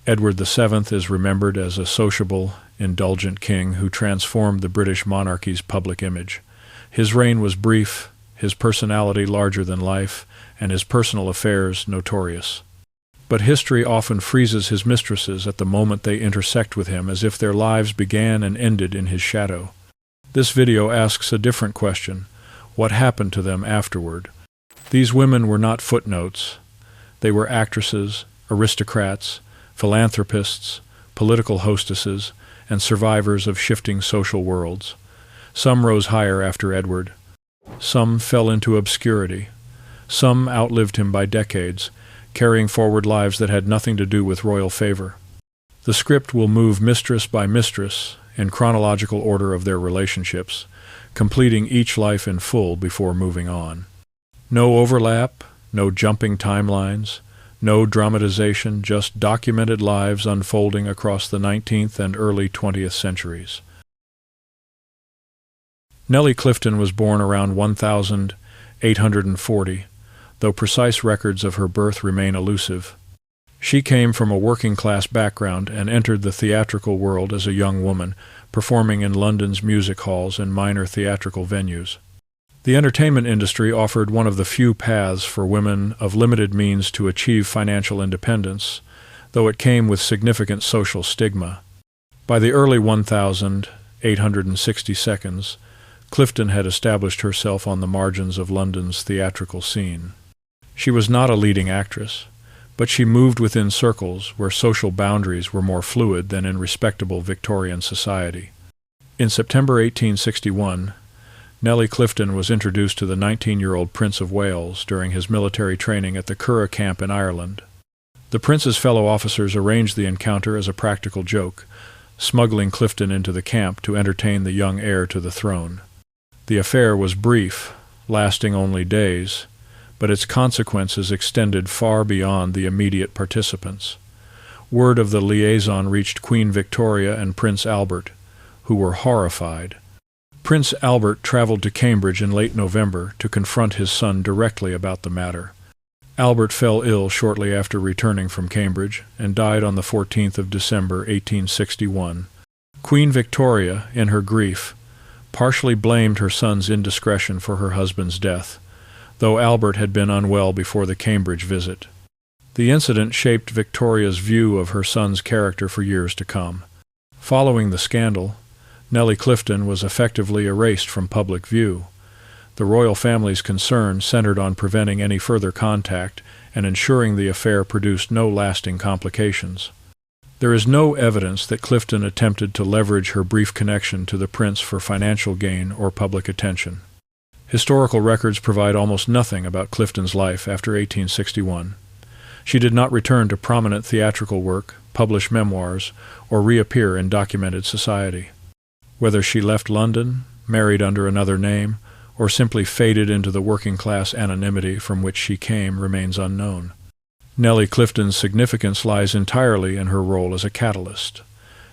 Edward VII is remembered as a sociable, indulgent king who transformed the British monarchy's public image. His reign was brief, his personality larger than life, and his personal affairs notorious. But history often freezes his mistresses at the moment they intersect with him, as if their lives began and ended in his shadow. This video asks a different question: what happened to them afterward? These women were not footnotes. They were actresses, aristocrats, philanthropists, political hostesses, and survivors of shifting social worlds. Some rose higher after Edward. Some fell into obscurity. Some outlived him by decades, carrying forward lives that had nothing to do with royal favor. The script will move mistress by mistress in chronological order of their relationships, completing each life in full before moving on. No overlap, no jumping timelines, no dramatization, just documented lives unfolding across the 19th and early 20th centuries. Nellie Clifden was born around 1840, though precise records of her birth remain elusive. She came from a working-class background and entered the theatrical world as a young woman, performing in London's music halls and minor theatrical venues. The entertainment industry offered one of the few paths for women of limited means to achieve financial independence, though it came with significant social stigma. By the early 1860s, Clifden had established herself on the margins of London's theatrical scene. She was not a leading actress, but she moved within circles where social boundaries were more fluid than in respectable Victorian society. In September 1861, Nellie Clifden was introduced to the 19-year-old Prince of Wales during his military training at the Curragh camp in Ireland. The prince's fellow officers arranged the encounter as a practical joke, smuggling Clifden into the camp to entertain the young heir to the throne. The affair was brief, lasting only days, but its consequences extended far beyond the immediate participants. Word of the liaison reached Queen Victoria and Prince Albert, who were horrified. Prince Albert traveled to Cambridge in late November to confront his son directly about the matter. Albert fell ill shortly after returning from Cambridge and died on the 14th of December 1861. Queen Victoria, in her grief, partially blamed her son's indiscretion for her husband's death, though Albert had been unwell before the Cambridge visit. The incident shaped Victoria's view of her son's character for years to come. Following the scandal, Nellie Clifden was effectively erased from public view. The royal family's concern centered on preventing any further contact and ensuring the affair produced no lasting complications. There is no evidence that Clifden attempted to leverage her brief connection to the prince for financial gain or public attention. Historical records provide almost nothing about Clifden's life after 1861. She did not return to prominent theatrical work, publish memoirs, or reappear in documented society. Whether she left London, married under another name, or simply faded into the working-class anonymity from which she came remains unknown. Nellie Clifden's significance lies entirely in her role as a catalyst.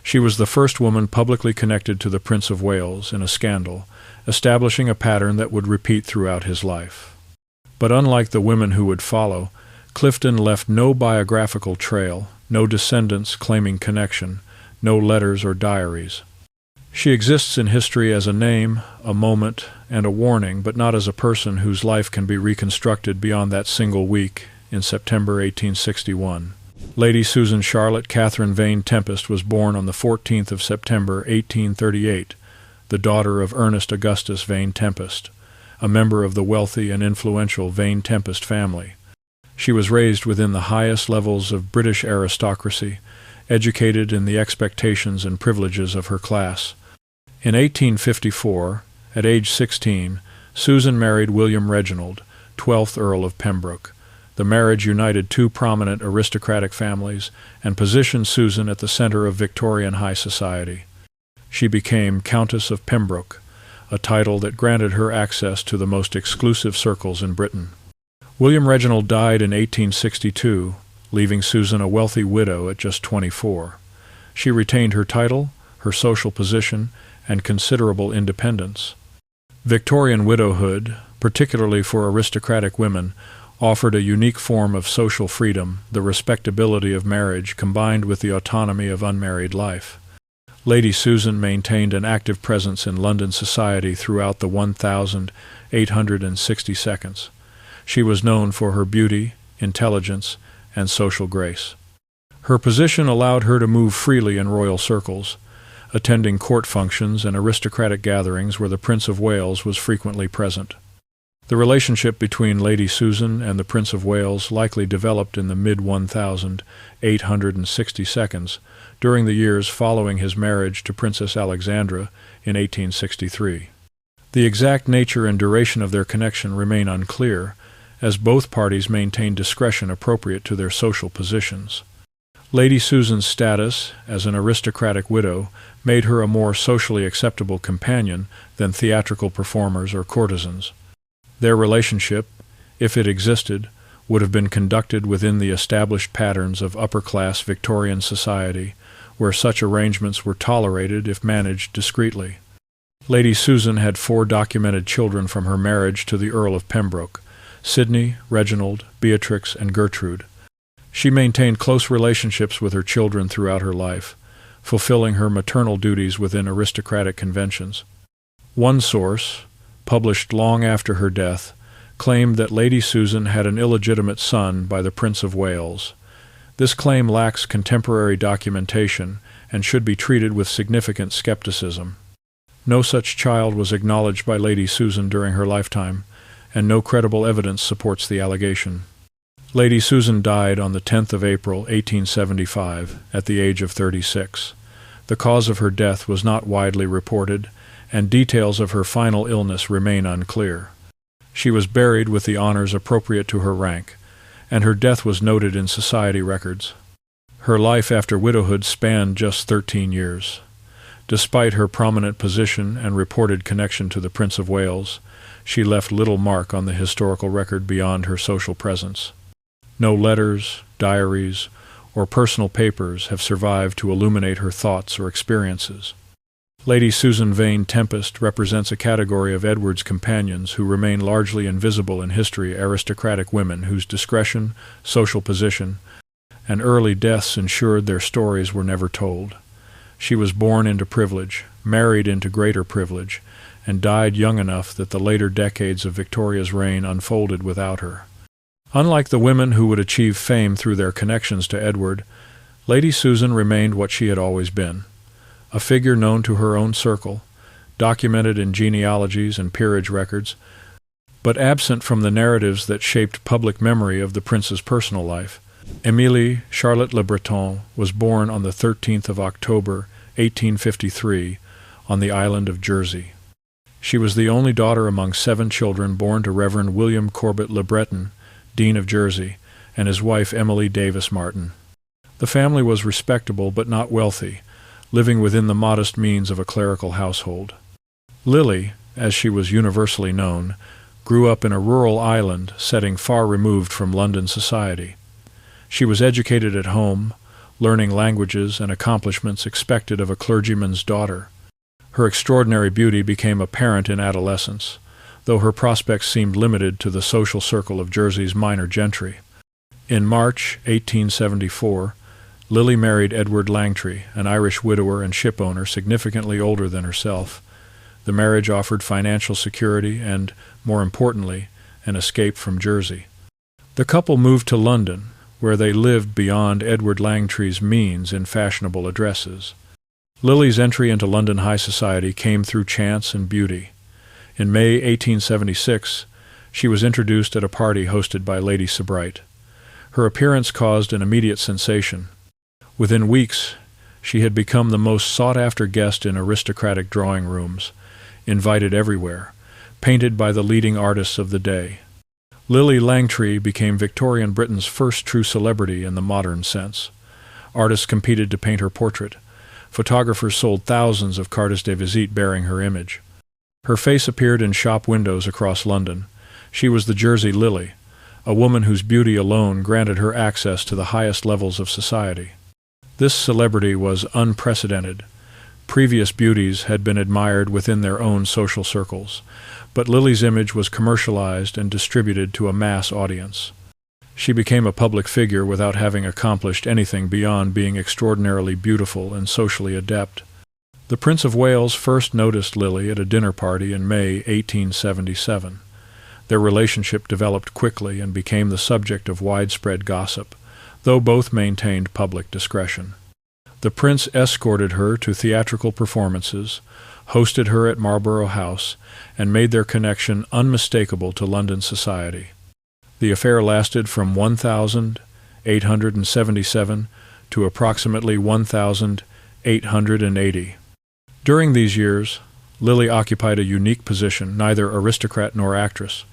She was the first woman publicly connected to the Prince of Wales in a scandal, establishing a pattern that would repeat throughout his life. But unlike the women who would follow, Clifden left no biographical trail, no descendants claiming connection, no letters or diaries. She exists in history as a name, a moment, and a warning, but not as a person whose life can be reconstructed beyond that single week in September 1861. Lady Susan Charlotte Catherine Vane-Tempest was born on the 14th of September 1838, the daughter of Ernest Augustus Vane-Tempest, a member of the wealthy and influential Vane-Tempest family. She was raised within the highest levels of British aristocracy, educated in the expectations and privileges of her class. In 1854, at age 16, Susan married William Reginald, 12th Earl of Pembroke. The marriage united two prominent aristocratic families and positioned Susan at the center of Victorian high society. She became Countess of Pembroke, a title that granted her access to the most exclusive circles in Britain. William Reginald died in 1862, leaving Susan a wealthy widow at just 24. She retained her title, her social position, and considerable independence. Victorian widowhood, particularly for aristocratic women, offered a unique form of social freedom, the respectability of marriage combined with the autonomy of unmarried life. Lady Susan maintained an active presence in London society throughout the 1,860 seconds. She was known for her beauty, intelligence, and social grace. Her position allowed her to move freely in royal circles, attending court functions and aristocratic gatherings where the Prince of Wales was frequently present. The relationship between Lady Susan and the Prince of Wales likely developed in the mid-1,860 seconds during the years following his marriage to Princess Alexandra in 1863. The exact nature and duration of their connection remain unclear, as both parties maintained discretion appropriate to their social positions. Lady Susan's status as an aristocratic widow made her a more socially acceptable companion than theatrical performers or courtesans. Their relationship, if it existed, would have been conducted within the established patterns of upper-class Victorian society, where such arrangements were tolerated if managed discreetly. Lady Susan had 4 documented children from her marriage to the Earl of Pembroke: Sidney, Reginald, Beatrix, and Gertrude. She maintained close relationships with her children throughout her life, fulfilling her maternal duties within aristocratic conventions. One source, published long after her death, claimed that Lady Susan had an illegitimate son by the Prince of Wales. This claim lacks contemporary documentation and should be treated with significant skepticism. No such child was acknowledged by Lady Susan during her lifetime, and no credible evidence supports the allegation. Lady Susan died on the 10th of April, 1875, at the age of 36. The cause of her death was not widely reported, and details of her final illness remain unclear. She was buried with the honors appropriate to her rank, and her death was noted in society records. Her life after widowhood spanned just 13 years. Despite her prominent position and reported connection to the Prince of Wales, she left little mark on the historical record beyond her social presence. No letters, diaries, or personal papers have survived to illuminate her thoughts or experiences. Lady Susan Vane-Tempest represents a category of Edward's companions who remain largely invisible in history, aristocratic women whose discretion, social position, and early deaths ensured their stories were never told. She was born into privilege, married into greater privilege, and died young enough that the later decades of Victoria's reign unfolded without her. Unlike the women who would achieve fame through their connections to Edward, Lady Susan remained what she had always been: a figure known to her own circle, documented in genealogies and peerage records, but absent from the narratives that shaped public memory of the prince's personal life. Émilie Charlotte Le Breton was born on the 13th of October, 1853, on the island of Jersey. She was the only daughter among 7 children born to Reverend William Corbett Le Breton, Dean of Jersey, and his wife Emily Davis Martin. The family was respectable but not wealthy, living within the modest means of a clerical household. Lillie, as she was universally known, grew up in a rural island setting far removed from London society. She was educated at home, learning languages and accomplishments expected of a clergyman's daughter. Her extraordinary beauty became apparent in adolescence, though her prospects seemed limited to the social circle of Jersey's minor gentry. In March 1874, Lillie married Edward Langtry, an Irish widower and shipowner significantly older than herself. The marriage offered financial security and, more importantly, an escape from Jersey. The couple moved to London, where they lived beyond Edward Langtry's means in fashionable addresses. Lillie's entry into London high society came through chance and beauty. In May 1876, she was introduced at a party hosted by Lady Sebright. Her appearance caused an immediate sensation. Within weeks, she had become the most sought-after guest in aristocratic drawing rooms, invited everywhere, painted by the leading artists of the day. Lillie Langtry became Victorian Britain's first true celebrity in the modern sense. Artists competed to paint her portrait. Photographers sold thousands of cartes de visite bearing her image. Her face appeared in shop windows across London. She was the Jersey Lillie, a woman whose beauty alone granted her access to the highest levels of society. This celebrity was unprecedented, previous beauties had been admired within their own social circles, but Lillie's image was commercialized and distributed to a mass audience. She became a public figure without having accomplished anything beyond being extraordinarily beautiful and socially adept. The Prince of Wales first noticed Lillie at a dinner party in May 1877. Their relationship developed quickly and became the subject of widespread gossip, though both maintained public discretion. The prince escorted her to theatrical performances, hosted her at Marlborough House, and made their connection unmistakable to London society. The affair lasted from 1,877 to approximately 1,880. During these years, Lillie occupied a unique position, neither aristocrat nor actress,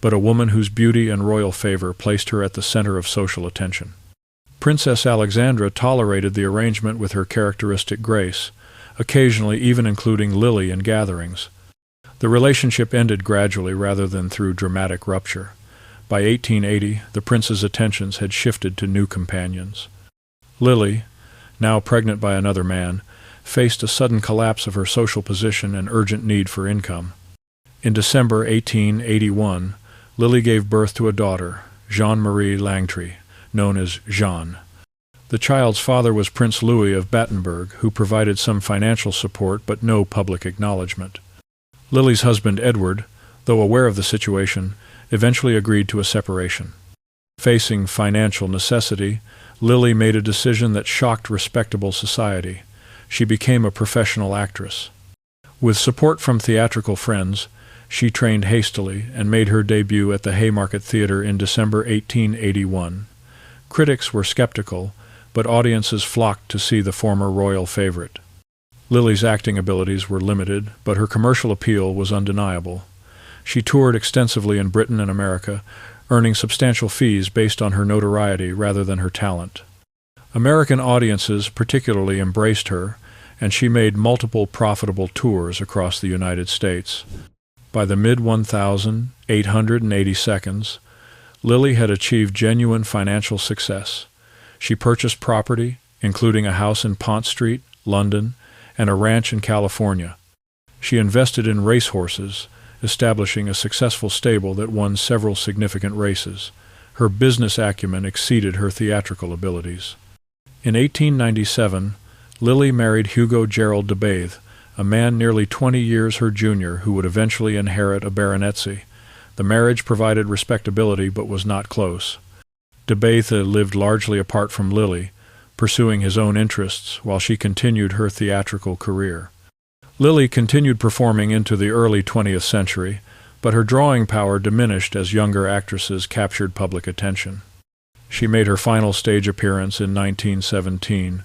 but a woman whose beauty and royal favor placed her at the center of social attention. Princess Alexandra tolerated the arrangement with her characteristic grace, occasionally even including Lillie in gatherings. The relationship ended gradually rather than through dramatic rupture. By 1880, the prince's attentions had shifted to new companions. Lillie, now pregnant by another man, faced a sudden collapse of her social position and urgent need for income. In December 1881, Lillie gave birth to a daughter, Jean-Marie Langtry, known as Jeanne. The child's father was Prince Louis of Battenberg, who provided some financial support but no public acknowledgement. Lillie's husband Edward, though aware of the situation, eventually agreed to a separation. Facing financial necessity, Lillie made a decision that shocked respectable society. She became a professional actress. With support from theatrical friends, she trained hastily and made her debut at the Haymarket Theatre in December 1881. Critics were skeptical, but audiences flocked to see the former royal favorite. Lillie's acting abilities were limited, but her commercial appeal was undeniable. She toured extensively in Britain and America, earning substantial fees based on her notoriety rather than her talent. American audiences particularly embraced her, and she made multiple profitable tours across the United States. By the mid-1882s, Lillie had achieved genuine financial success. She purchased property, including a house in Pont Street, London, and a ranch in California. She invested in racehorses, establishing a successful stable that won several significant races. Her business acumen exceeded her theatrical abilities. In 1897, Lillie married Hugo Gerald de Bathe, a man nearly 20 years her junior who would eventually inherit a baronetcy. The marriage provided respectability but was not close. De Bathe lived largely apart from Lillie, pursuing his own interests while she continued her theatrical career. Lillie continued performing into the early 20th century, but her drawing power diminished as younger actresses captured public attention. She made her final stage appearance in 1917,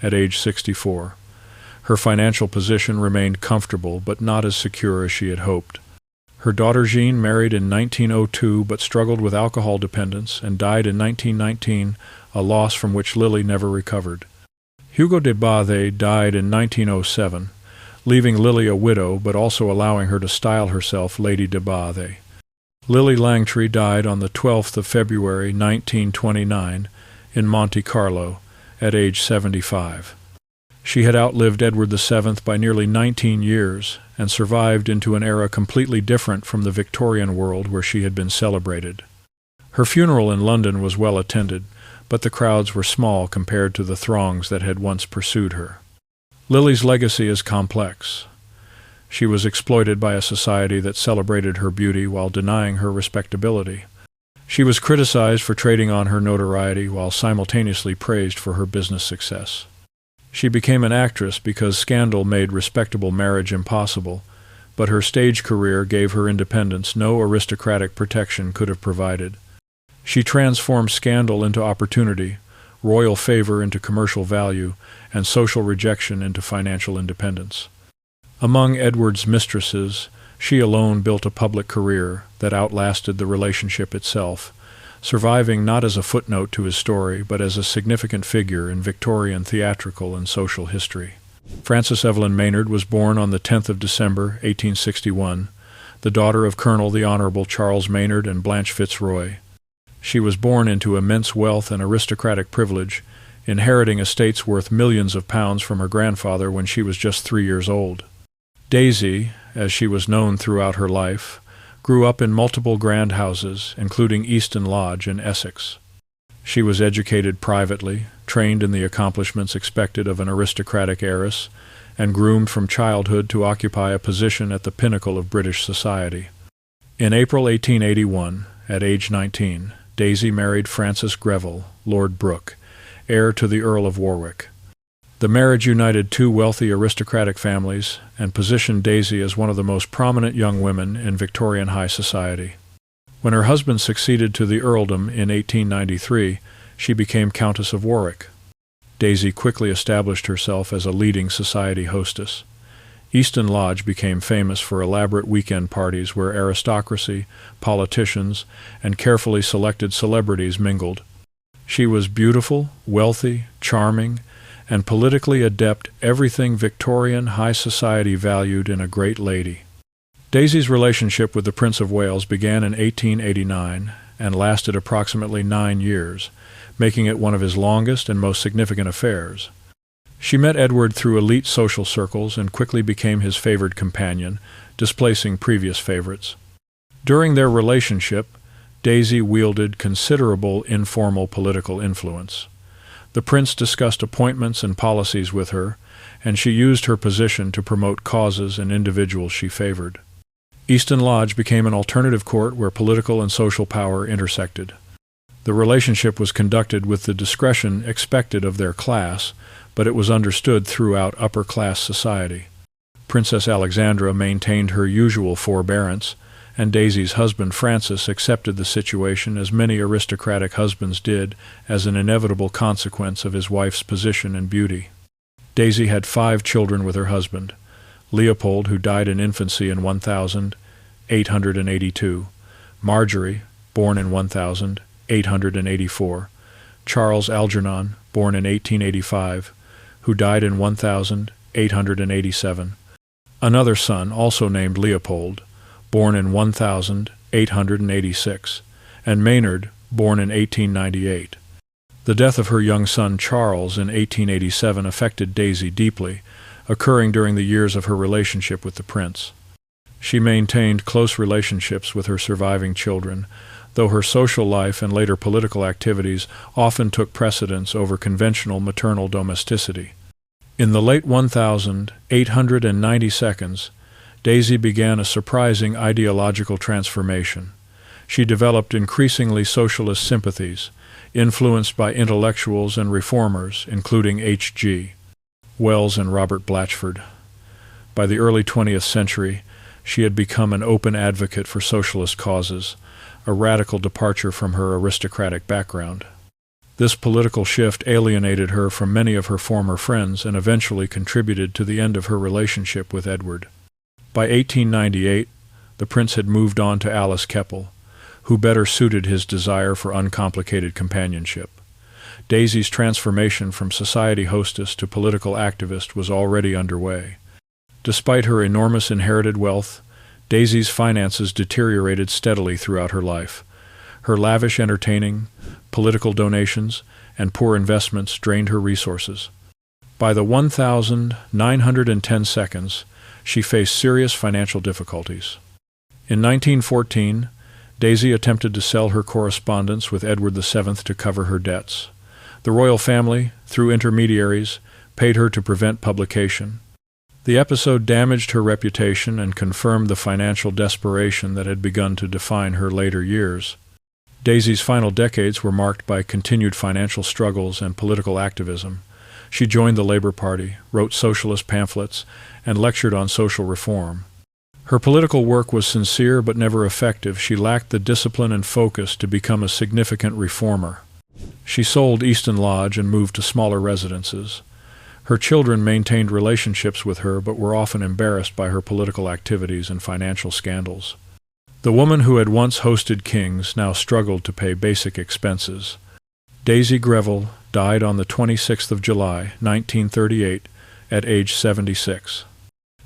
at age 64. Her financial position remained comfortable but not as secure as she had hoped. Her daughter Jean married in 1902 but struggled with alcohol dependence and died in 1919, a loss from which Lillie never recovered. Hugo de Bathe died in 1907, leaving Lillie a widow but also allowing her to style herself Lady de Bathe. Lillie Langtry died on the 12th of February 1929 in Monte Carlo at age 75. She had outlived Edward VII by nearly 19 years and survived into an era completely different from the Victorian world where she had been celebrated. Her funeral in London was well attended, but the crowds were small compared to the throngs that had once pursued her. Lillie's legacy is complex. She was exploited by a society that celebrated her beauty while denying her respectability. She was criticized for trading on her notoriety while simultaneously praised for her business success. She became an actress because scandal made respectable marriage impossible, but her stage career gave her independence no aristocratic protection could have provided. She transformed scandal into opportunity, royal favor into commercial value, and social rejection into financial independence. Among Edward's mistresses, she alone built a public career that outlasted the relationship itself, surviving not as a footnote to his story but as a significant figure in Victorian theatrical and social history. Frances Evelyn Maynard was born on the 10th of December, 1861, the daughter of Colonel the Honorable Charles Maynard and Blanche Fitzroy. She was born into immense wealth and aristocratic privilege inheriting estates worth millions of pounds from her grandfather when she was just 3 years old. Daisy, as she was known throughout her life, grew up in multiple grand houses, including Easton Lodge in Essex. She was educated privately, trained in the accomplishments expected of an aristocratic heiress, and groomed from childhood to occupy a position at the pinnacle of British society. In April 1881, at age 19, Daisy married Francis Greville, Lord Brooke, heir to the Earl of Warwick. The marriage united two wealthy aristocratic families and positioned Daisy as one of the most prominent young women in Victorian high society. When her husband succeeded to the earldom in 1893, she became Countess of Warwick. Daisy quickly established herself as a leading society hostess. Easton Lodge became famous for elaborate weekend parties where aristocracy, politicians, and carefully selected celebrities mingled. She was beautiful, wealthy, charming, and politically adept, everything Victorian high society valued in a great lady. Daisy's relationship with the Prince of Wales began in 1889 and lasted approximately 9 years, making it one of his longest and most significant affairs. She met Edward through elite social circles and quickly became his favored companion, displacing previous favorites. During their relationship, Daisy wielded considerable informal political influence. The prince discussed appointments and policies with her, and she used her position to promote causes and individuals she favored. Easton Lodge became an alternative court where political and social power intersected. The relationship was conducted with the discretion expected of their class, but it was understood throughout upper-class society. Princess Alexandra maintained her usual forbearance, and Daisy's husband Francis accepted the situation as many aristocratic husbands did as an inevitable consequence of his wife's position and beauty. Daisy had 5 children with her husband: Leopold, who died in infancy in 1882, Marjorie, born in 1884, Charles Algernon, born in 1885, who died in 1887, another son, also named Leopold, born in 1886, and Maynard, born in 1898. The death of her young son Charles in 1887 affected Daisy deeply, occurring during the years of her relationship with the prince. She maintained close relationships with her surviving children, though her social life and later political activities often took precedence over conventional maternal domesticity. In the late 1892s, Daisy began a surprising ideological transformation. She developed increasingly socialist sympathies, influenced by intellectuals and reformers, including H.G. Wells and Robert Blatchford. By the early 20th century, she had become an open advocate for socialist causes, a radical departure from her aristocratic background. This political shift alienated her from many of her former friends and eventually contributed to the end of her relationship with Edward. By 1898, the prince had moved on to Alice Keppel, who better suited his desire for uncomplicated companionship. Daisy's transformation from society hostess to political activist was already underway. Despite her enormous inherited wealth, Daisy's finances deteriorated steadily throughout her life. Her lavish entertaining, political donations, and poor investments drained her resources. By the 1910 seconds, she faced serious financial difficulties. In 1914, Daisy attempted to sell her correspondence with Edward VII to cover her debts. The royal family, through intermediaries, paid her to prevent publication. The episode damaged her reputation and confirmed the financial desperation that had begun to define her later years. Daisy's final decades were marked by continued financial struggles and political activism. She joined the Labour Party, wrote socialist pamphlets, and lectured on social reform. Her political work was sincere but never effective. She lacked the discipline and focus to become a significant reformer. She sold Easton Lodge and moved to smaller residences. Her children maintained relationships with her but were often embarrassed by her political activities and financial scandals. The woman who had once hosted kings now struggled to pay basic expenses. Daisy Greville died on the 26th of July, 1938, at age 76.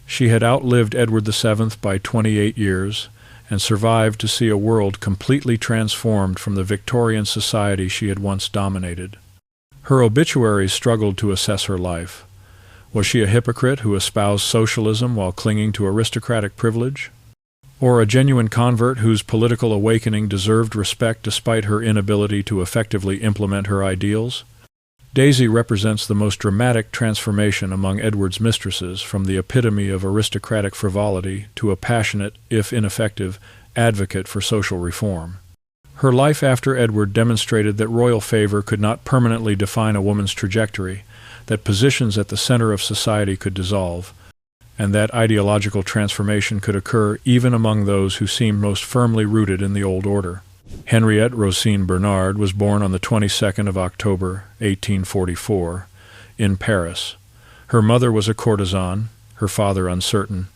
She had outlived Edward VII by 28 years and survived to see a world completely transformed from the Victorian society she had once dominated. Her obituaries struggled to assess her life. Was she a hypocrite who espoused socialism while clinging to aristocratic privilege? Or a genuine convert whose political awakening deserved respect despite her inability to effectively implement her ideals? Daisy represents the most dramatic transformation among Edward's mistresses, from the epitome of aristocratic frivolity to a passionate, if ineffective, advocate for social reform. Her life after Edward demonstrated that royal favor could not permanently define a woman's trajectory, that positions at the center of society could dissolve, and that ideological transformation could occur even among those who seemed most firmly rooted in the old order. Henriette Rosine Bernhardt was born on the 22nd of October, 1844, in Paris. Her mother was a courtesan, her father uncertain.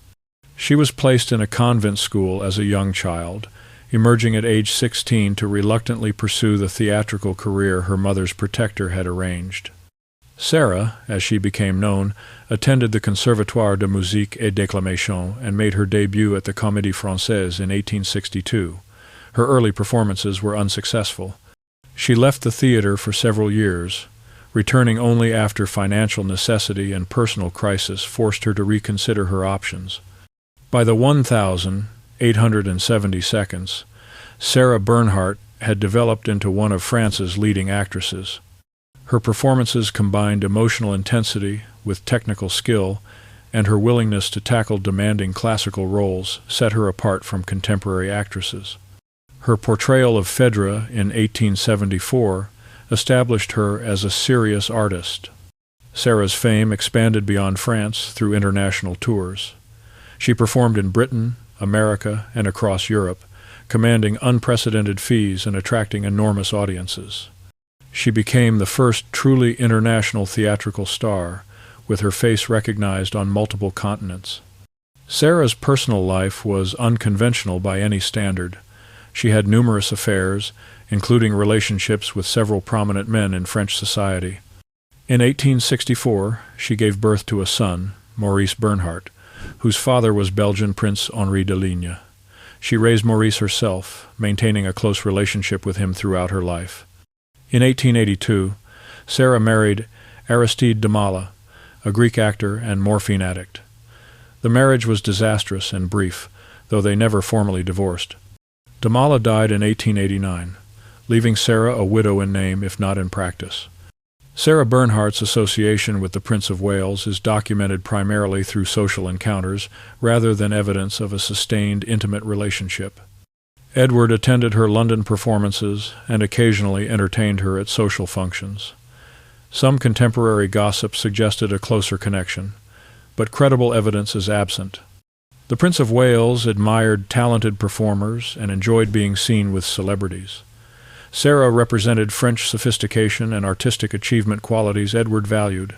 She was placed in a convent school as a young child, emerging at age 16 to reluctantly pursue the theatrical career her mother's protector had arranged. Sarah, as she became known, attended the Conservatoire de Musique et Déclamation and made her debut at the Comédie Française in 1862. Her early performances were unsuccessful. She left the theater for several years, returning only after financial necessity and personal crisis forced her to reconsider her options. By the 1,872nd, Sarah Bernhardt had developed into one of France's leading actresses. Her performances combined emotional intensity with technical skill, and her willingness to tackle demanding classical roles set her apart from contemporary actresses. Her portrayal of Phèdre in 1874 established her as a serious artist. Sarah's fame expanded beyond France through international tours. She performed in Britain, America, and across Europe, commanding unprecedented fees and attracting enormous audiences. She became the first truly international theatrical star, with her face recognized on multiple continents. Sarah's personal life was unconventional by any standard. She had numerous affairs, including relationships with several prominent men in French society. In 1864, she gave birth to a son, Maurice Bernhardt, whose father was Belgian Prince Henri de Ligne. She raised Maurice herself, maintaining a close relationship with him throughout her life. In 1882, Sarah married Aristide de Mala, a Greek actor and morphine addict. The marriage was disastrous and brief, though they never formally divorced. De Mala died in 1889, leaving Sarah a widow in name if not in practice. Sarah Bernhardt's association with the Prince of Wales is documented primarily through social encounters rather than evidence of a sustained intimate relationship. Edward attended her London performances and occasionally entertained her at social functions. Some contemporary gossip suggested a closer connection, but credible evidence is absent. The Prince of Wales admired talented performers and enjoyed being seen with celebrities. Sarah represented French sophistication and artistic achievement qualities Edward valued.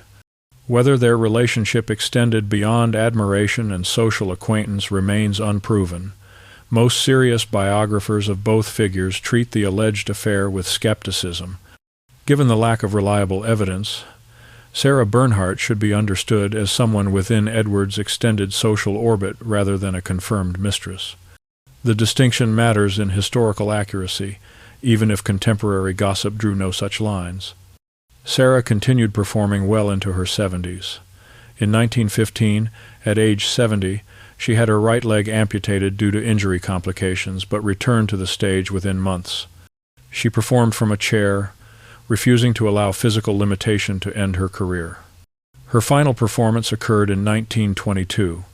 Whether their relationship extended beyond admiration and social acquaintance remains unproven. Most serious biographers of both figures treat the alleged affair with skepticism. Given the lack of reliable evidence, Sarah Bernhardt should be understood as someone within Edward's extended social orbit rather than a confirmed mistress. The distinction matters in historical accuracy, even if contemporary gossip drew no such lines. Sarah continued performing well into her 70s. In 1915, at age 70, she had her right leg amputated due to injury complications, but returned to the stage within months. She performed from a chair, refusing to allow physical limitation to end her career. Her final performance occurred in 1922.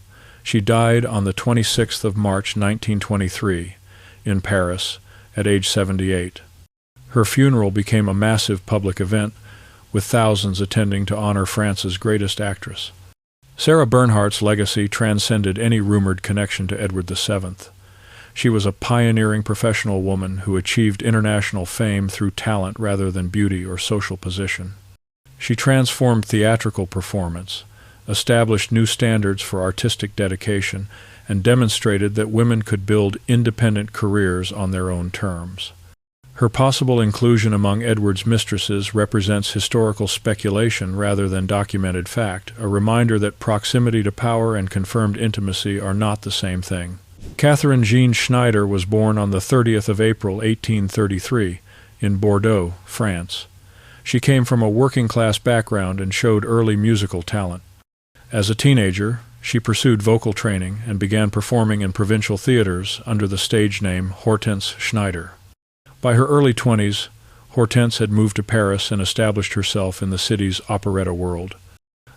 She died on the 26th of March 1923, in Paris, at age 78. Her funeral became a massive public event, with thousands attending to honor France's greatest actress. Sarah Bernhardt's legacy transcended any rumored connection to Edward VII. She was a pioneering professional woman who achieved international fame through talent rather than beauty or social position. She transformed theatrical performance, established new standards for artistic dedication, and demonstrated that women could build independent careers on their own terms. Her possible inclusion among Edward's mistresses represents historical speculation rather than documented fact, a reminder that proximity to power and confirmed intimacy are not the same thing. Catherine Jean Schneider was born on the 30th of April, 1833, in Bordeaux, France. She came from a working-class background and showed early musical talent. As a teenager, she pursued vocal training and began performing in provincial theaters under the stage name Hortense Schneider. By her early 20s, Hortense had moved to Paris and established herself in the city's operetta world.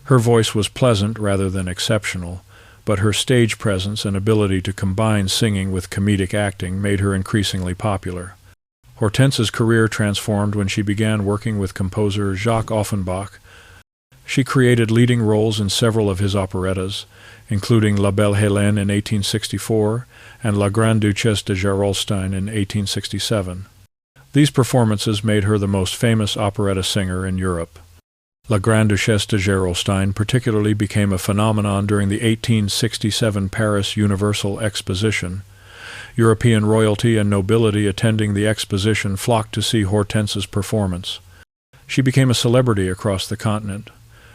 Her voice was pleasant rather than exceptional, but her stage presence and ability to combine singing with comedic acting made her increasingly popular. Hortense's career transformed when she began working with composer Jacques Offenbach. She created leading roles in several of his operettas, including La Belle Hélène in 1864 and La Grande Duchesse de Gerolstein in 1867. These performances made her the most famous operetta singer in Europe. La Grande Duchesse de Gerolstein particularly became a phenomenon during the 1867 Paris Universal Exposition. European royalty and nobility attending the exposition flocked to see Hortense's performance. She became a celebrity across the continent,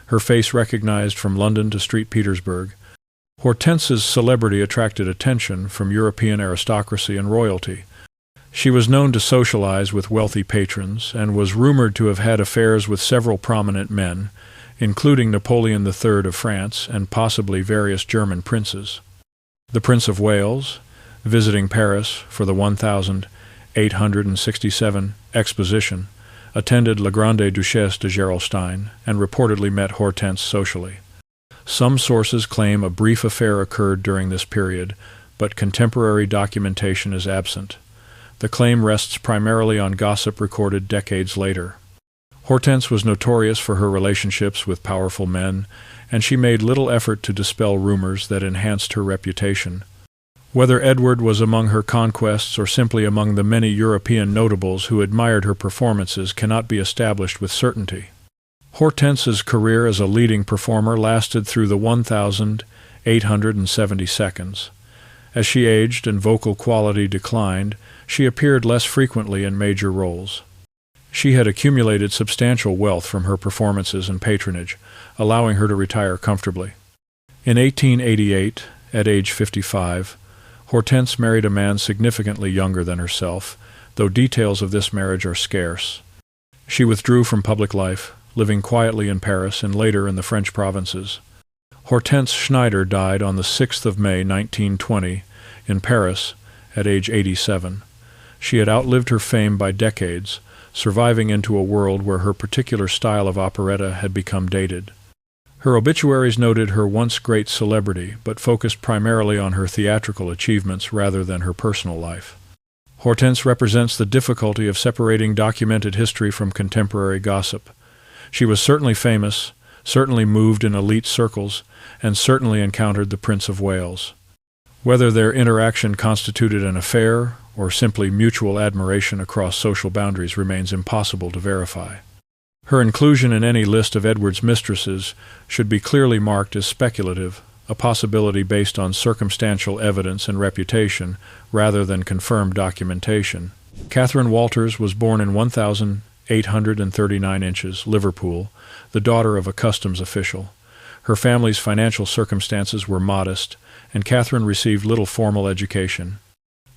her face recognized from London to St. Petersburg. Hortense's celebrity attracted attention from European aristocracy and royalty. She was known to socialize with wealthy patrons and was rumored to have had affairs with several prominent men, including Napoleon III of France and possibly various German princes. The Prince of Wales, visiting Paris for the 1867 exposition, attended La Grande Duchesse de Gerolstein and reportedly met Hortense socially. Some sources claim a brief affair occurred during this period, but contemporary documentation is absent. The claim rests primarily on gossip recorded decades later. Hortense was notorious for her relationships with powerful men, and she made little effort to dispel rumors that enhanced her reputation. Whether Edward was among her conquests or simply among the many European notables who admired her performances cannot be established with certainty. Hortense's career as a leading performer lasted through the 1872. As she aged and vocal quality declined, she appeared less frequently in major roles. She had accumulated substantial wealth from her performances and patronage, allowing her to retire comfortably. In 1888, at age 55, Hortense married a man significantly younger than herself, though details of this marriage are scarce. She withdrew from public life, living quietly in Paris and later in the French provinces. Hortense Schneider died on the 6th of May, 1920, in Paris, at age 87. She had outlived her fame by decades, surviving into a world where her particular style of operetta had become dated. Her obituaries noted her once great celebrity, but focused primarily on her theatrical achievements rather than her personal life. Hortense represents the difficulty of separating documented history from contemporary gossip. She was certainly famous, certainly moved in elite circles, and certainly encountered the Prince of Wales. Whether their interaction constituted an affair or simply mutual admiration across social boundaries remains impossible to verify. Her inclusion in any list of Edward's mistresses should be clearly marked as speculative, a possibility based on circumstantial evidence and reputation rather than confirmed documentation. Catherine Walters was born in 1839 inches, Liverpool, the daughter of a customs official. Her family's financial circumstances were modest, and Catherine received little formal education.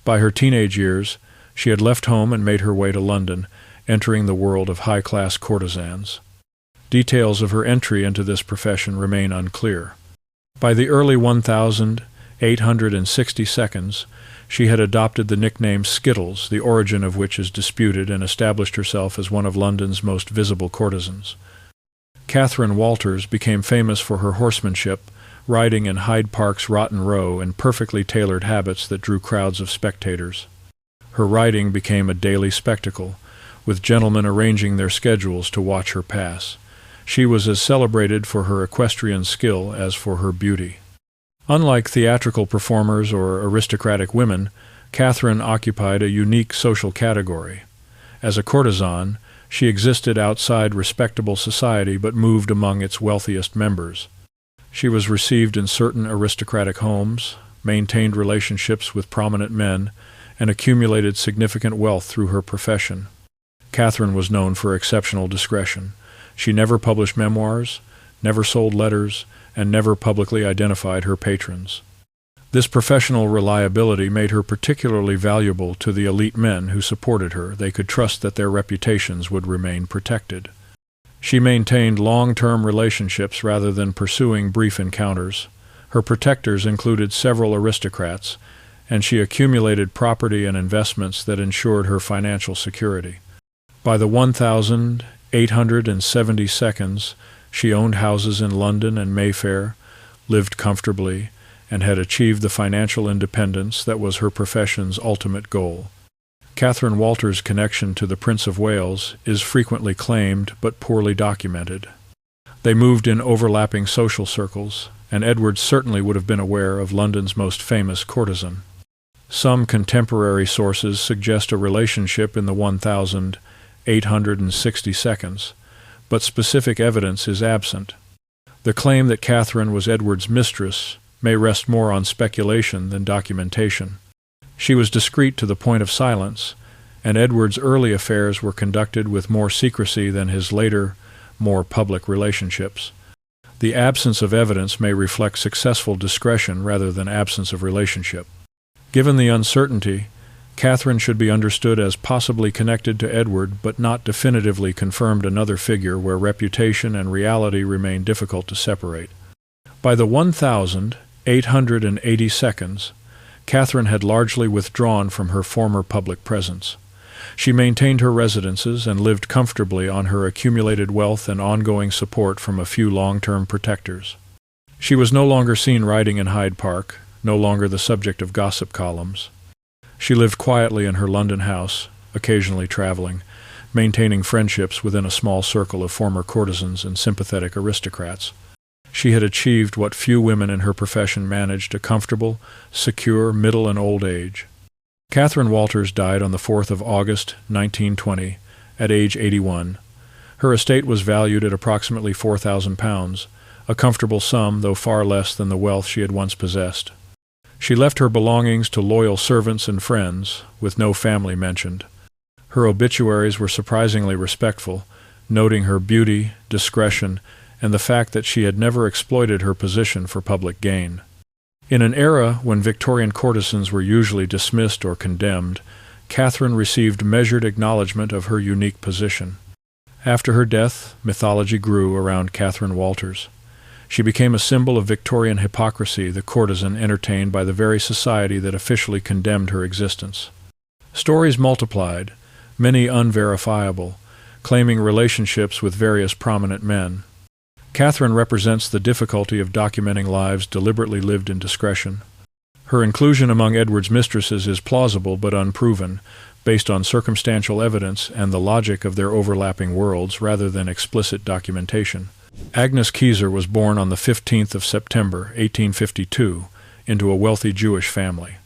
By her teenage years, she had left home and made her way to London, entering the world of high-class courtesans. Details of her entry into this profession remain unclear. By the early 1860s, she had adopted the nickname Skittles, the origin of which is disputed, and established herself as one of London's most visible courtesans. Catherine Walters became famous for her horsemanship, riding in Hyde Park's Rotten Row in perfectly tailored habits that drew crowds of spectators. Her riding became a daily spectacle, with gentlemen arranging their schedules to watch her pass. She was as celebrated for her equestrian skill as for her beauty. Unlike theatrical performers or aristocratic women, Catherine occupied a unique social category. As a courtesan, she existed outside respectable society but moved among its wealthiest members. She was received in certain aristocratic homes, maintained relationships with prominent men, and accumulated significant wealth through her profession. Catherine was known for exceptional discretion. She never published memoirs, never sold letters, and never publicly identified her patrons. This professional reliability made her particularly valuable to the elite men who supported her. They could trust that their reputations would remain protected. She maintained long-term relationships rather than pursuing brief encounters. Her protectors included several aristocrats, and she accumulated property and investments that ensured her financial security. By the 1872, she owned houses in London and Mayfair, lived comfortably, and had achieved the financial independence that was her profession's ultimate goal. Catherine Walter's connection to the Prince of Wales is frequently claimed but poorly documented. They moved in overlapping social circles, and Edward certainly would have been aware of London's most famous courtesan. Some contemporary sources suggest a relationship in the 1862, but specific evidence is absent. The claim that Catherine was Edward's mistress may rest more on speculation than documentation. She was discreet to the point of silence, and Edward's early affairs were conducted with more secrecy than his later, more public relationships. The absence of evidence may reflect successful discretion rather than absence of relationship. Given the uncertainty, Catherine should be understood as possibly connected to Edward but not definitively confirmed another figure where reputation and reality remain difficult to separate. By the 1882, Catherine had largely withdrawn from her former public presence. She maintained her residences and lived comfortably on her accumulated wealth and ongoing support from a few long-term protectors. She was no longer seen riding in Hyde Park, no longer the subject of gossip columns. She lived quietly in her London house, occasionally traveling, maintaining friendships within a small circle of former courtesans and sympathetic aristocrats. She had achieved what few women in her profession managed: a comfortable, secure middle and old age. Catherine Walters died on the 4th of August, 1920, at age 81. Her estate was valued at approximately £4,000, a comfortable sum, though far less than the wealth she had once possessed. She left her belongings to loyal servants and friends, with no family mentioned. Her obituaries were surprisingly respectful, noting her beauty, discretion, and the fact that she had never exploited her position for public gain. In an era when Victorian courtesans were usually dismissed or condemned, Catherine received measured acknowledgment of her unique position. After her death, mythology grew around Catherine Walters. She became a symbol of Victorian hypocrisy, the courtesan entertained by the very society that officially condemned her existence. Stories multiplied, many unverifiable, claiming relationships with various prominent men. Catherine represents the difficulty of documenting lives deliberately lived in discretion. Her inclusion among Edward's mistresses is plausible but unproven, based on circumstantial evidence and the logic of their overlapping worlds rather than explicit documentation. Agnes Keyser was born on the 15th of September, 1852, into a wealthy Jewish family.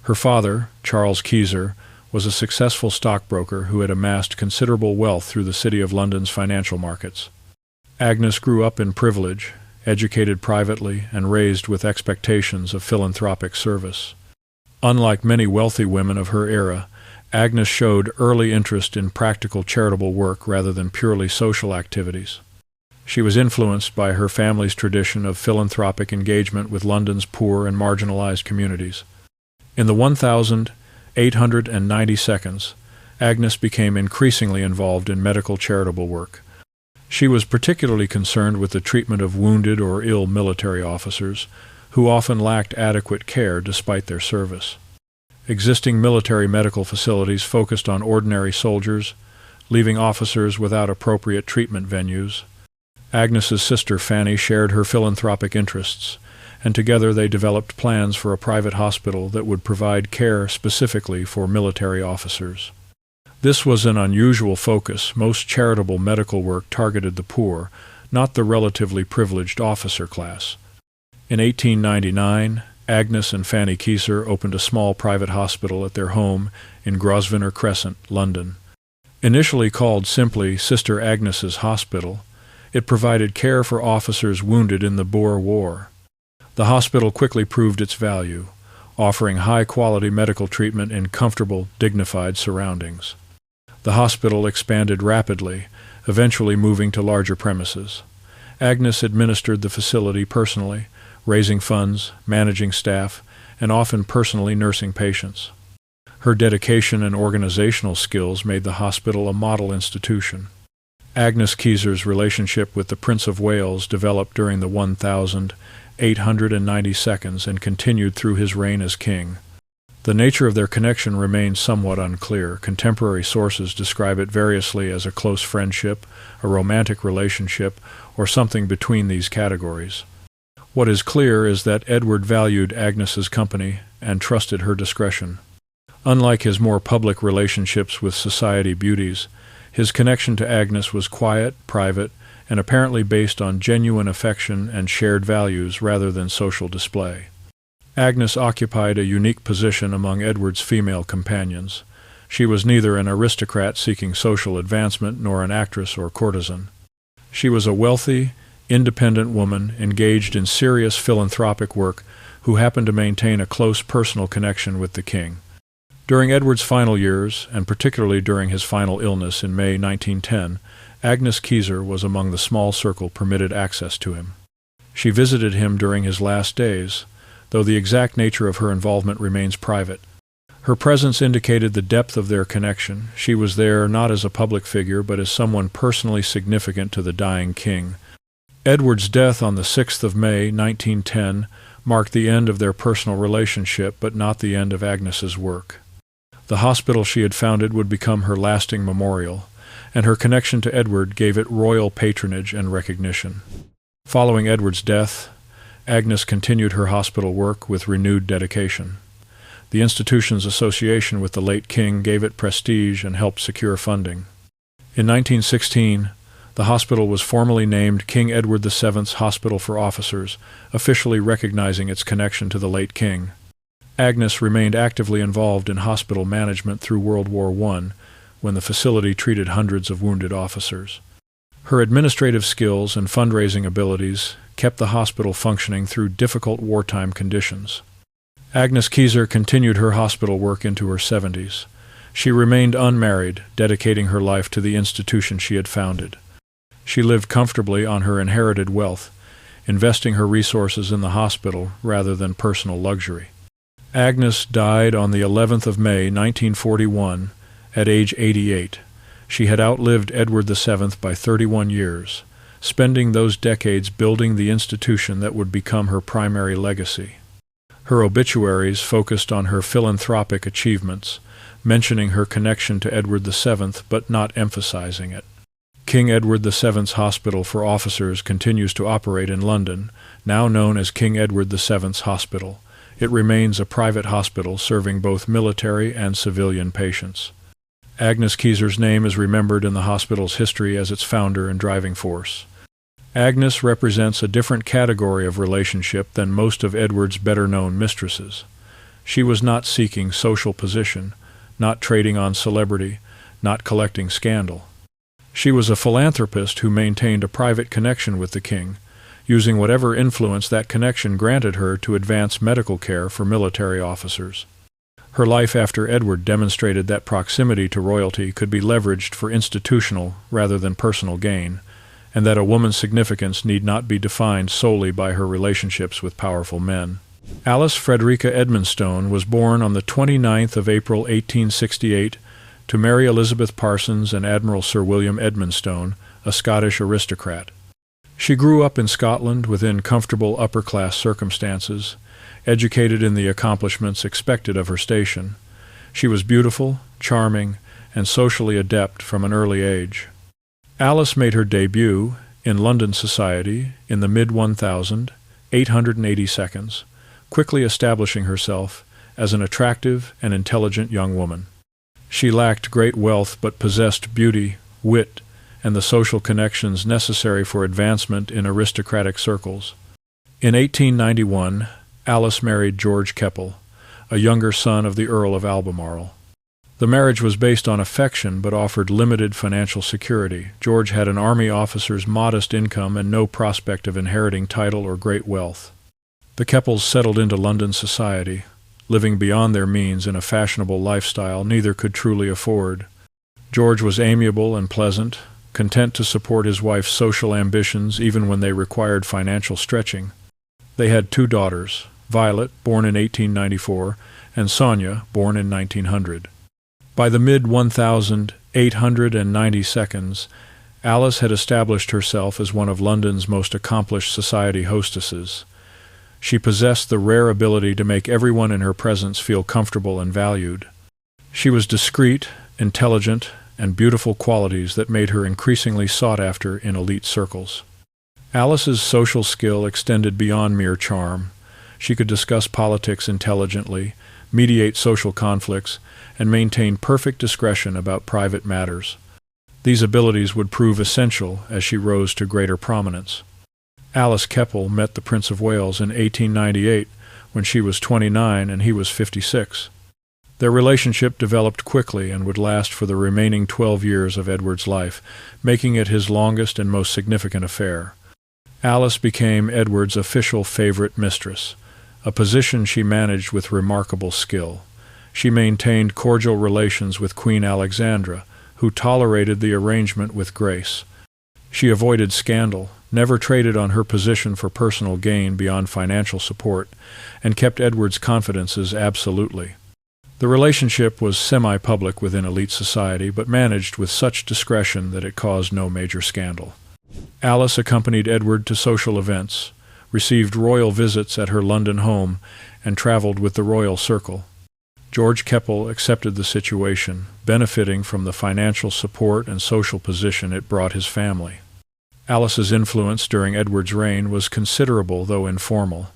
Her father, Charles Keyser, was a successful stockbroker who had amassed considerable wealth through the City of London's financial markets. Agnes grew up in privilege, educated privately, and raised with expectations of philanthropic service. Unlike many wealthy women of her era, Agnes showed early interest in practical charitable work rather than purely social activities. She was influenced by her family's tradition of philanthropic engagement with London's poor and marginalized communities. In the 1892, Agnes became increasingly involved in medical charitable work. She was particularly concerned with the treatment of wounded or ill military officers, who often lacked adequate care despite their service. Existing military medical facilities focused on ordinary soldiers, leaving officers without appropriate treatment venues. Agnes's sister Fanny shared her philanthropic interests, and together they developed plans for a private hospital that would provide care specifically for military officers. This was an unusual focus. Most charitable medical work targeted the poor, not the relatively privileged officer class. In 1899, Agnes and Fanny Keyser opened a small private hospital at their home in Grosvenor Crescent, London. Initially called simply Sister Agnes's Hospital, it provided care for officers wounded in the Boer War. The hospital quickly proved its value, offering high-quality medical treatment in comfortable, dignified surroundings. The hospital expanded rapidly, eventually moving to larger premises. Agnes administered the facility personally, raising funds, managing staff, and often personally nursing patients. Her dedication and organizational skills made the hospital a model institution. Agnes Keyser's relationship with the Prince of Wales developed during the 1892 and continued through his reign as king. The nature of their connection remains somewhat unclear. Contemporary sources describe it variously as a close friendship, a romantic relationship, or something between these categories. What is clear is that Edward valued Agnes's company and trusted her discretion. Unlike his more public relationships with society beauties, his connection to Agnes was quiet, private, and apparently based on genuine affection and shared values rather than social display. Agnes occupied a unique position among Edward's female companions. She was neither an aristocrat seeking social advancement nor an actress or courtesan. She was a wealthy, independent woman engaged in serious philanthropic work who happened to maintain a close personal connection with the king. During Edward's final years, and particularly during his final illness in May 1910, Agnes Keyser was among the small circle permitted access to him. She visited him during his last days, though the exact nature of her involvement remains private. Her presence indicated the depth of their connection. She was there not as a public figure, but as someone personally significant to the dying king. Edward's death on the 6th of May, 1910, marked the end of their personal relationship, but not the end of Agnes's work. The hospital she had founded would become her lasting memorial, and her connection to Edward gave it royal patronage and recognition. Following Edward's death, Agnes continued her hospital work with renewed dedication. The institution's association with the late king gave it prestige and helped secure funding. In 1916, the hospital was formally named King Edward VII's Hospital for Officers, officially recognizing its connection to the late king. Agnes remained actively involved in hospital management through World War I, when the facility treated hundreds of wounded officers. Her administrative skills and fundraising abilities kept the hospital functioning through difficult wartime conditions. Agnes Keyser continued her hospital work into her 70s. She remained unmarried, dedicating her life to the institution she had founded. She lived comfortably on her inherited wealth, investing her resources in the hospital rather than personal luxury. Agnes died on the 11th of May, 1941, at age 88. She had outlived Edward VII by 31 years, spending those decades building the institution that would become her primary legacy. Her obituaries focused on her philanthropic achievements, mentioning her connection to Edward VII but not emphasizing it. King Edward VII's Hospital for Officers continues to operate in London, now known as King Edward VII's Hospital. It remains a private hospital serving both military and civilian patients. Agnes Keyser's name is remembered in the hospital's history as its founder and driving force. Agnes represents a different category of relationship than most of Edward's better-known mistresses. She was not seeking social position, not trading on celebrity, not collecting scandal. She was a philanthropist who maintained a private connection with the king, using whatever influence that connection granted her to advance medical care for military officers. Her life after Edward demonstrated that proximity to royalty could be leveraged for institutional rather than personal gain, and that a woman's significance need not be defined solely by her relationships with powerful men. Alice Frederica Edmonstone was born on the 29th of April 1868 to Mary Elizabeth Parsons and Admiral Sir William Edmonstone, a Scottish aristocrat. She grew up in Scotland within comfortable upper-class circumstances, educated in the accomplishments expected of her station. She was beautiful, charming, and socially adept from an early age. Alice made her debut in London society in the mid-1880s, quickly establishing herself as an attractive and intelligent young woman. She lacked great wealth but possessed beauty, wit, and the social connections necessary for advancement in aristocratic circles. In 1891, Alice married George Keppel, a younger son of the Earl of Albemarle. The marriage was based on affection but offered limited financial security. George had an army officer's modest income and no prospect of inheriting title or great wealth. The Keppels settled into London society, living beyond their means in a fashionable lifestyle neither could truly afford. George was amiable and pleasant, content to support his wife's social ambitions even when they required financial stretching. They had 2 daughters, Violet, born in 1894, and Sonia, born in 1900. By the mid-1890s, Alice had established herself as one of London's most accomplished society hostesses. She possessed the rare ability to make everyone in her presence feel comfortable and valued. She was discreet, intelligent, and beautiful qualities that made her increasingly sought after in elite circles. Alice's social skill extended beyond mere charm. She could discuss politics intelligently, mediate social conflicts, and maintain perfect discretion about private matters. These abilities would prove essential as she rose to greater prominence. Alice Keppel met the Prince of Wales in 1898 when she was 29 and he was 56. Their relationship developed quickly and would last for the remaining 12 years of Edward's life, making it his longest and most significant affair. Alice became Edward's official favorite mistress, a position she managed with remarkable skill. She maintained cordial relations with Queen Alexandra, who tolerated the arrangement with grace. She avoided scandal, never traded on her position for personal gain beyond financial support, and kept Edward's confidences absolutely. The relationship was semi-public within elite society, but managed with such discretion that it caused no major scandal. Alice accompanied Edward to social events, received royal visits at her London home, and traveled with the royal circle. George Keppel accepted the situation, benefiting from the financial support and social position it brought his family. Alice's influence during Edward's reign was considerable, though informal.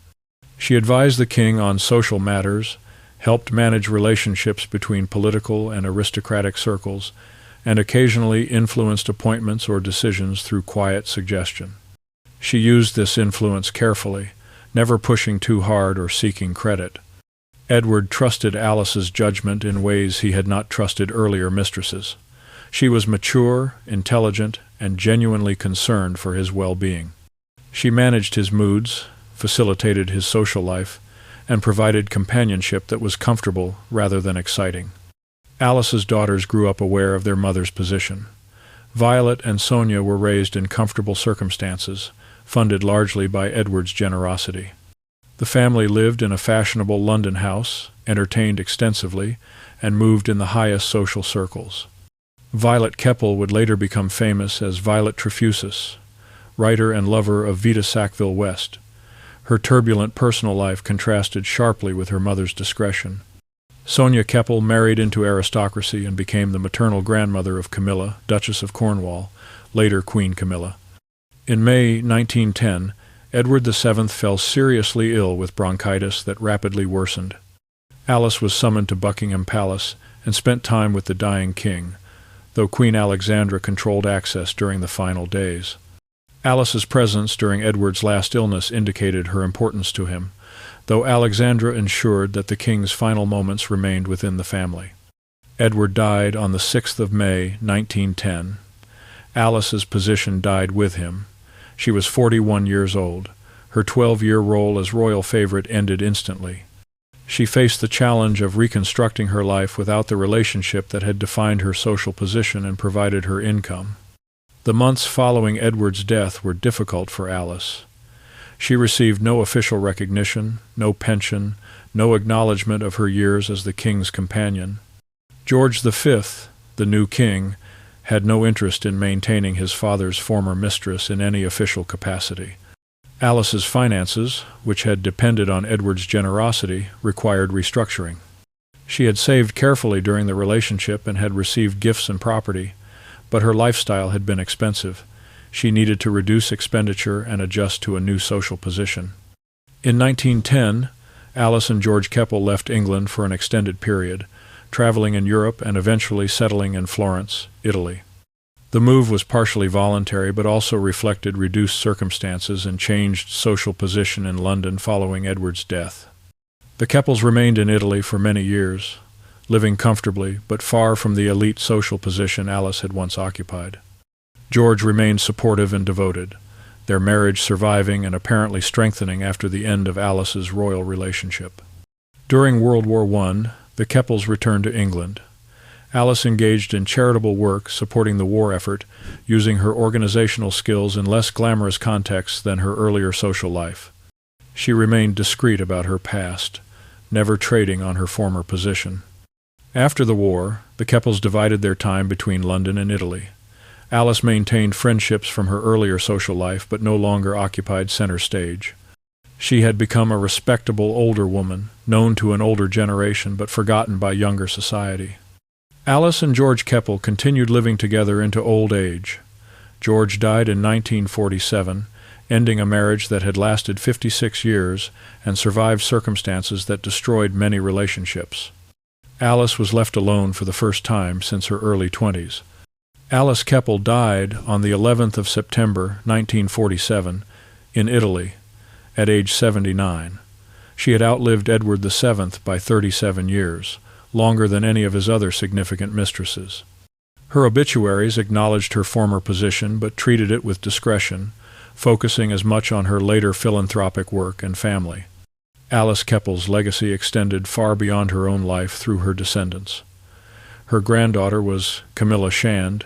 She advised the king on social matters, helped manage relationships between political and aristocratic circles, and occasionally influenced appointments or decisions through quiet suggestion. She used this influence carefully, never pushing too hard or seeking credit. Edward trusted Alice's judgment in ways he had not trusted earlier mistresses. She was mature, intelligent, and genuinely concerned for his well-being. She managed his moods, facilitated his social life, and provided companionship that was comfortable rather than exciting. Alice's daughters grew up aware of their mother's position. Violet and Sonia were raised in comfortable circumstances, funded largely by Edward's generosity. The family lived in a fashionable London house, entertained extensively, and moved in the highest social circles. Violet Keppel would later become famous as Violet Trefusis, writer and lover of Vita Sackville West. Her turbulent personal life contrasted sharply with her mother's discretion. Sonia Keppel married into aristocracy and became the maternal grandmother of Camilla, Duchess of Cornwall, later Queen Camilla. In May 1910, Edward VII fell seriously ill with bronchitis that rapidly worsened. Alice was summoned to Buckingham Palace and spent time with the dying king, though Queen Alexandra controlled access during the final days. Alice's presence during Edward's last illness indicated her importance to him, though Alexandra ensured that the king's final moments remained within the family. Edward died on the 6th of May, 1910. Alice's position died with him. She was 41 years old. Her 12-year role as royal favorite ended instantly. She faced the challenge of reconstructing her life without the relationship that had defined her social position and provided her income. The months following Edward's death were difficult for Alice. She received no official recognition, no pension, no acknowledgement of her years as the king's companion. George V, the new king, had no interest in maintaining his father's former mistress in any official capacity. Alice's finances, which had depended on Edward's generosity, required restructuring. She had saved carefully during the relationship and had received gifts and property, but her lifestyle had been expensive. She needed to reduce expenditure and adjust to a new social position. In 1910, Alice and George Keppel left England for an extended period, traveling in Europe and eventually settling in Florence, Italy. The move was partially voluntary but also reflected reduced circumstances and changed social position in London following Edward's death. The Keppels remained in Italy for many years, living comfortably but far from the elite social position Alice had once occupied. George remained supportive and devoted, their marriage surviving and apparently strengthening after the end of Alice's royal relationship. During World War I, the Keppels returned to England. Alice engaged in charitable work supporting the war effort, using her organizational skills in less glamorous contexts than her earlier social life. She remained discreet about her past, never trading on her former position. After the war, the Keppels divided their time between London and Italy. Alice maintained friendships from her earlier social life but no longer occupied center stage. She had become a respectable older woman, known to an older generation but forgotten by younger society. Alice and George Keppel continued living together into old age. George died in 1947, ending a marriage that had lasted 56 years and survived circumstances that destroyed many relationships. Alice was left alone for the first time since her early 20s. Alice Keppel died on the 11th of September, 1947, in Italy, at age 79. She had outlived Edward VII by 37 years, longer than any of his other significant mistresses. Her obituaries acknowledged her former position but treated it with discretion, focusing as much on her later philanthropic work and family. Alice Keppel's legacy extended far beyond her own life through her descendants. Her granddaughter was Camilla Shand,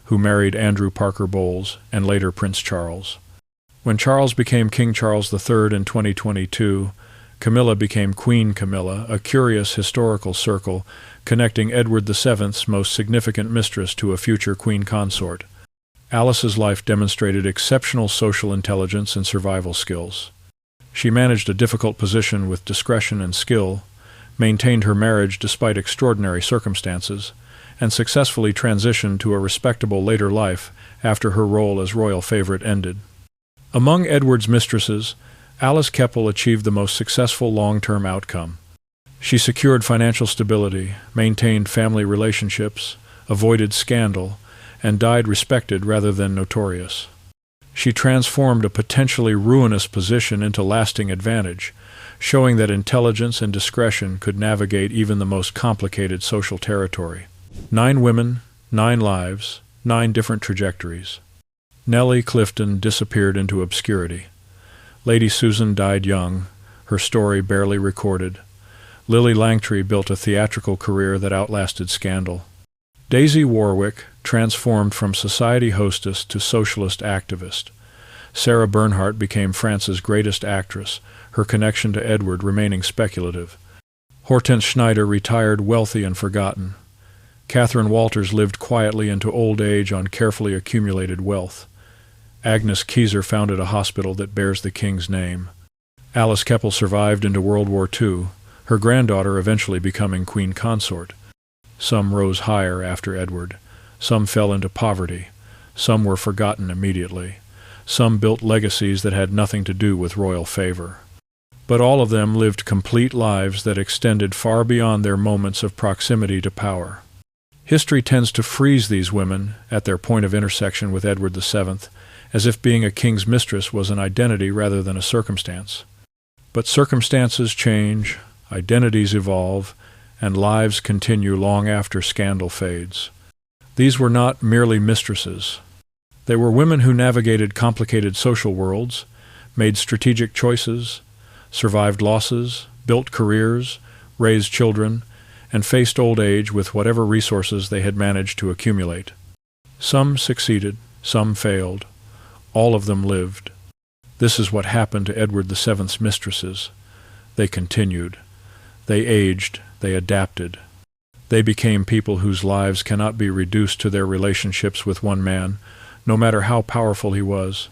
who married Andrew Parker Bowles and later Prince Charles. When Charles became King Charles III in 2022, Camilla became Queen Camilla, a curious historical circle connecting Edward VII's most significant mistress to a future queen consort. Alice's life demonstrated exceptional social intelligence and survival skills. She managed a difficult position with discretion and skill, maintained her marriage despite extraordinary circumstances, and successfully transitioned to a respectable later life after her role as royal favorite ended. Among Edward's mistresses, Alice Keppel achieved the most successful long-term outcome. She secured financial stability, maintained family relationships, avoided scandal, and died respected rather than notorious. She transformed a potentially ruinous position into lasting advantage, showing that intelligence and discretion could navigate even the most complicated social territory. 9 women, 9 lives, 9 different trajectories. Nellie Clifden disappeared into obscurity. Lady Susan died young, her story barely recorded. Lillie Langtry built a theatrical career that outlasted scandal. Daisy Warwick transformed from society hostess to socialist activist. Sarah Bernhardt became France's greatest actress, her connection to Edward remaining speculative. Hortense Schneider retired wealthy and forgotten. Catherine Walters lived quietly into old age on carefully accumulated wealth. Agnes Keyser founded a hospital that bears the king's name. Alice Keppel survived into World War II, her granddaughter eventually becoming queen consort. Some rose higher after Edward. Some fell into poverty. Some were forgotten immediately. Some built legacies that had nothing to do with royal favor. But all of them lived complete lives that extended far beyond their moments of proximity to power. History tends to freeze these women at their point of intersection with Edward VII, as if being a king's mistress was an identity rather than a circumstance. But circumstances change, identities evolve, and lives continue long after scandal fades. These were not merely mistresses. They were women who navigated complicated social worlds, made strategic choices, survived losses, built careers, raised children, and faced old age with whatever resources they had managed to accumulate. Some succeeded, some failed. All of them lived. This is what happened to Edward VII's mistresses. They continued. They aged. They adapted. They became people whose lives cannot be reduced to their relationships with one man, no matter how powerful he was.